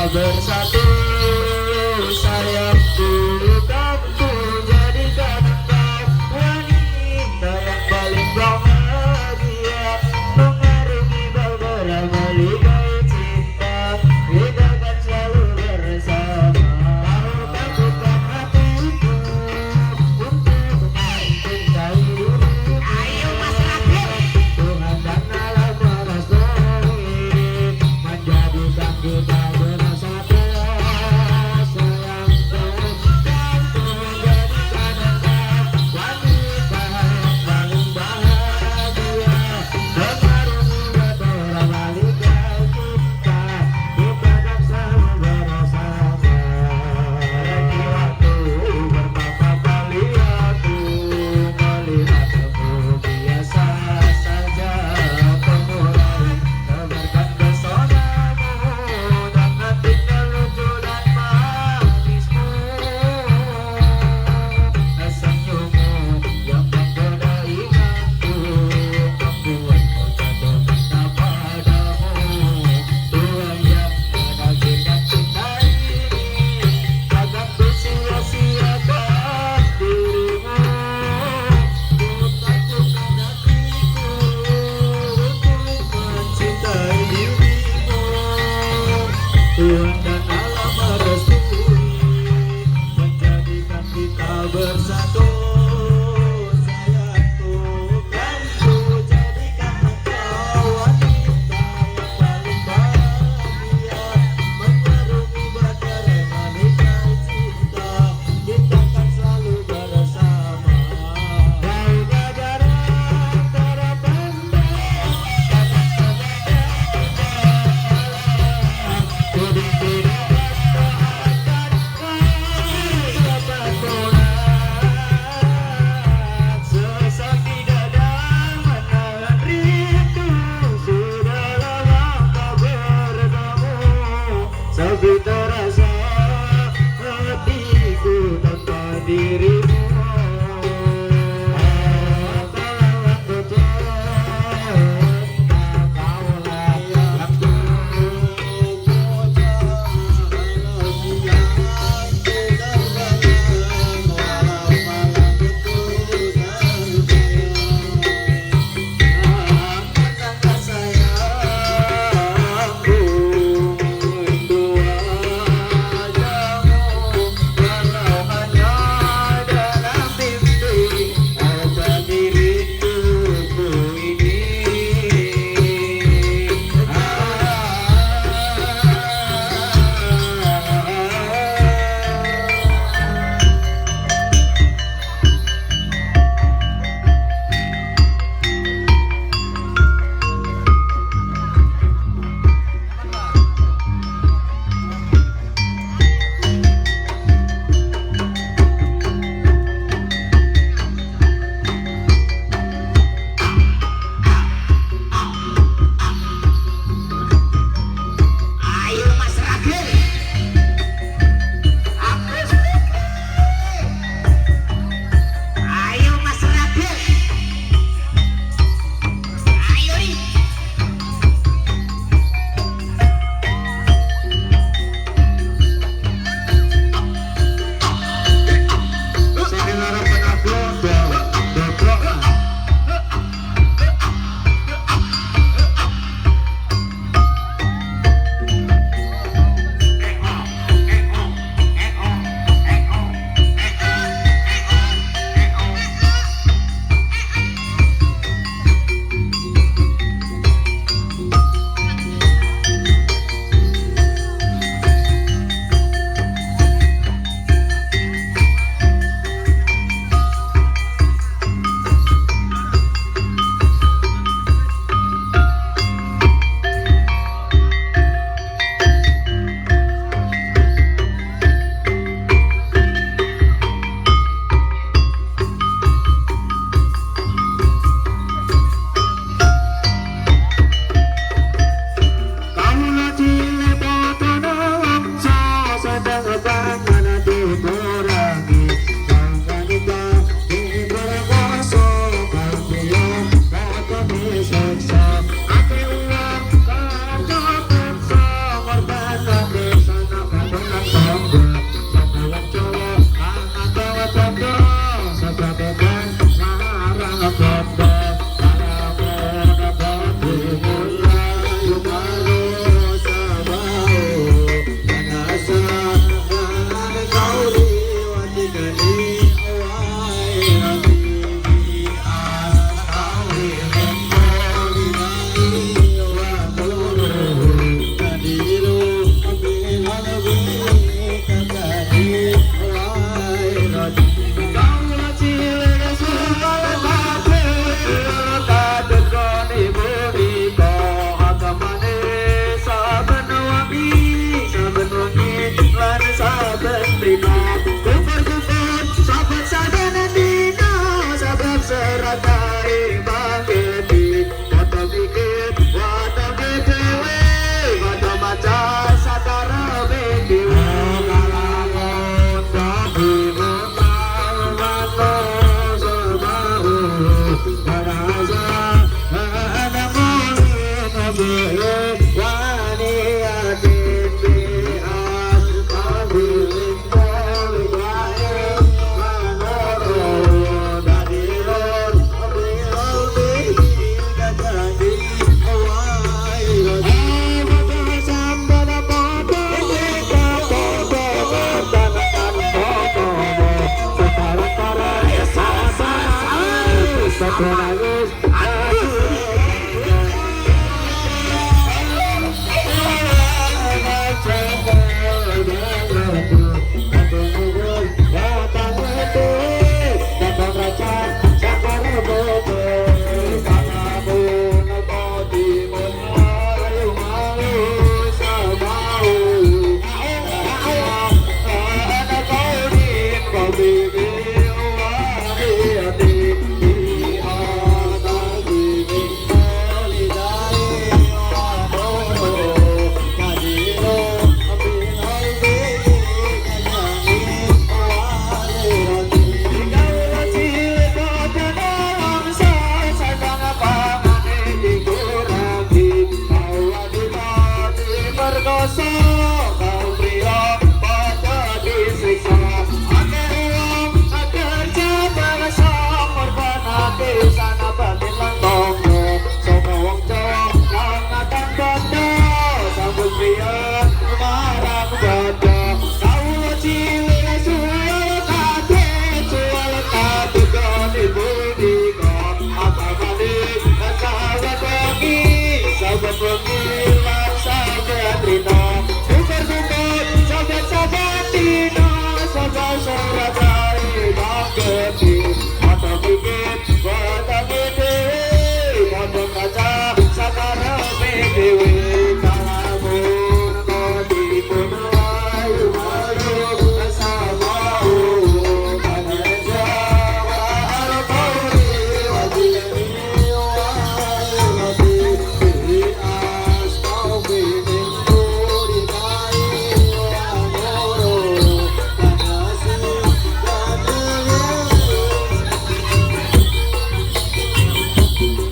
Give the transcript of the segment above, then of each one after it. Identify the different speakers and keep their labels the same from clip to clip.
Speaker 1: bersatu sayangku, kamu jadikan engkau wanita yang paling bahagia, mengarungi beberapa ligai cinta, kita akan selalu bersama. Kau takutkan hatiku untuk mencintai dirimu. Ayo Mas Raden, Tuhan dan alam merestui menjadikan kita Tuhan dan alam merestui menjadikan kita bersatu. Sayangku, kan ku jadikan engkau wanita yang paling bahagia, mengarungi beberapa ligai cinta, kita akan selalu bersama. Jauhnya jarak terpendam, sepi terasa hatiku tanpa dirimu. Kalau aku jauh berkosa, kaum pria pada disiksa. Akeh wong kerja bangsa korban hati sana batin lan tonggo. Sapa wong Jawa ngatan bondo, sambut pria marang bondo. Kawula cilik suwe kate, jual kate goni budika. Apa mani sahabat wengi, sahabat wengi lan sahabat rino. Syukur-syukur sahabat-sahabat dino, sahabat Surabaya bangketi. Mata pikir batangi dewi, mata kaca sakarepe dewi. Kalamun kodipun ayu-ayu bersamamu, karena Jawa al-Qawri wajibni wa-al-Nabi bi astaufi min nuri kain wa-nuru kanasi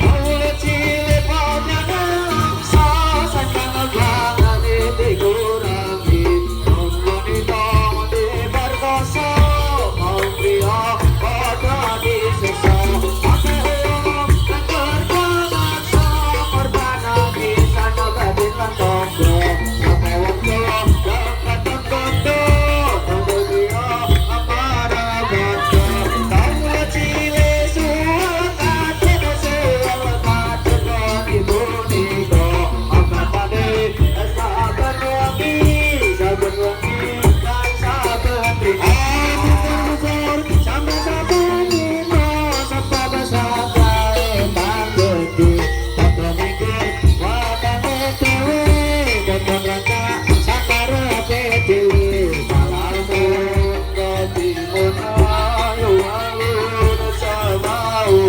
Speaker 1: Kawula cilik panya nangsa sakang glangane dikurangi. Kaum wanita diperkosa, kaum pria pada disiksa. Akeh wong kerja korban hati sana batin lan tonggo. Akeh wong Jawa ngatan bondo, tonggo pria amarah bondo. Kawula cilik suwe kate suwe kate goni budika. Apapane sahabat wengi, sahabat wengi lan sahabat rino. Syukur-syukur sampai-sampai nino, sampai sampai banggeti. Tata mikir watange dewe, gendong rangka sakarepe dewe. Kalamun kodipun ayu-ayu bersamamu,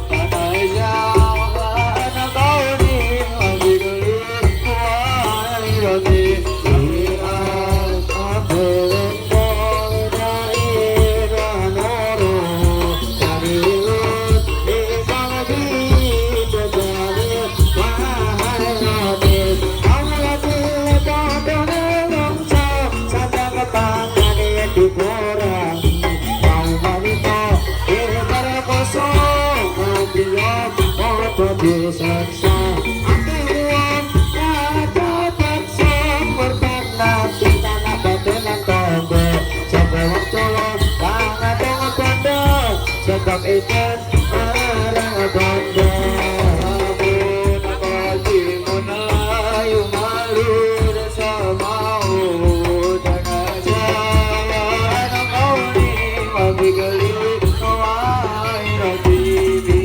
Speaker 1: karena Jawa al-Qawri wajibni wa-al-Nabi bi astaufi disiksa. Akeh wong ada paksa korban hati tanah batin lan tonggo. Sapa wong Jawa kang ngadeng bondo, sebab ijen marang bondo. Amun kodipun ayu-ayu bersamamu, karena Jawa al-Qawri wajibni wa-al-Nabi bi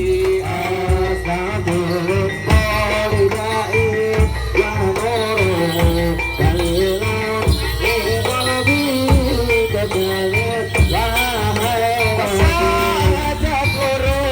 Speaker 1: Sahaja guru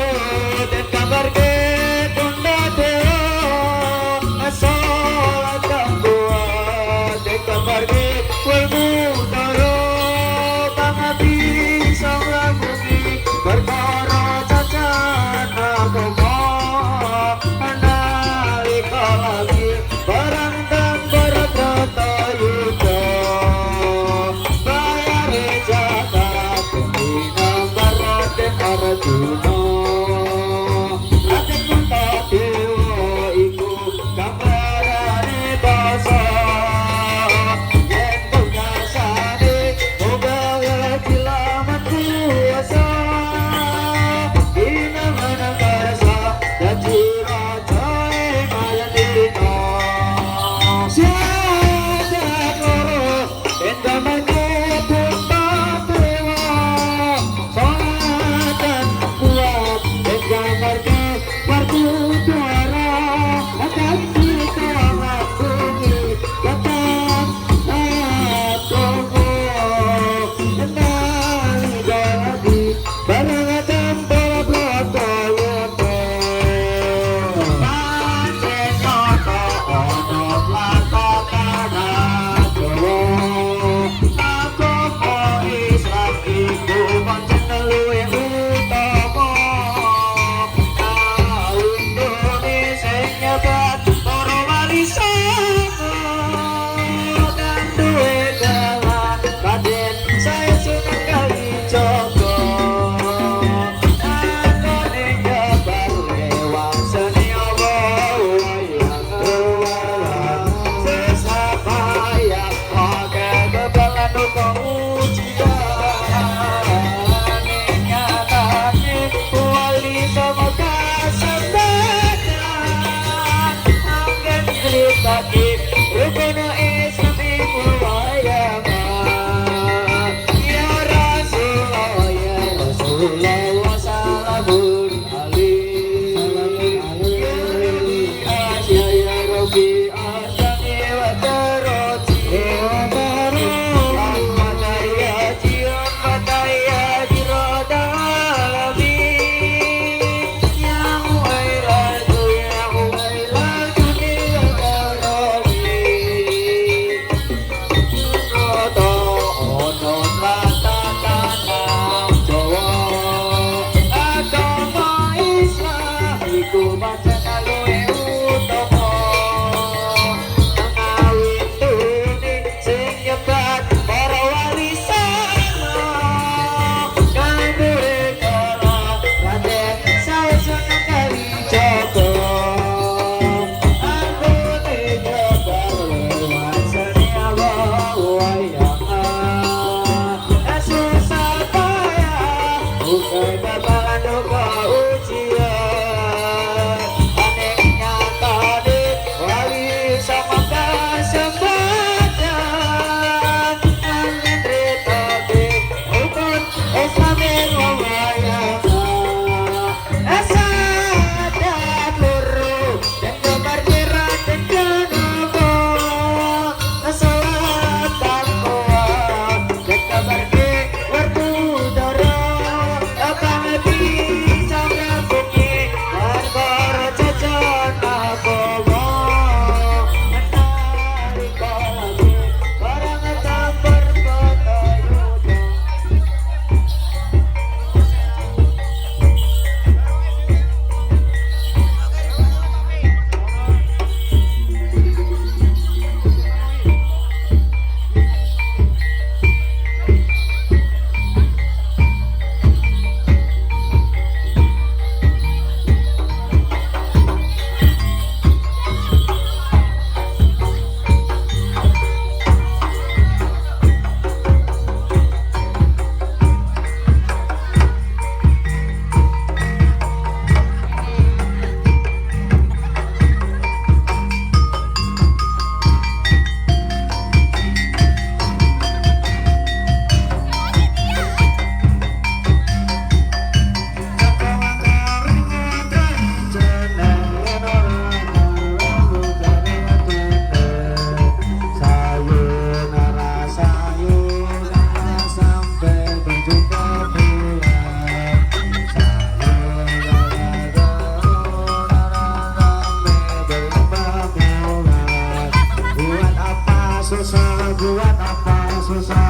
Speaker 1: Buat apa susah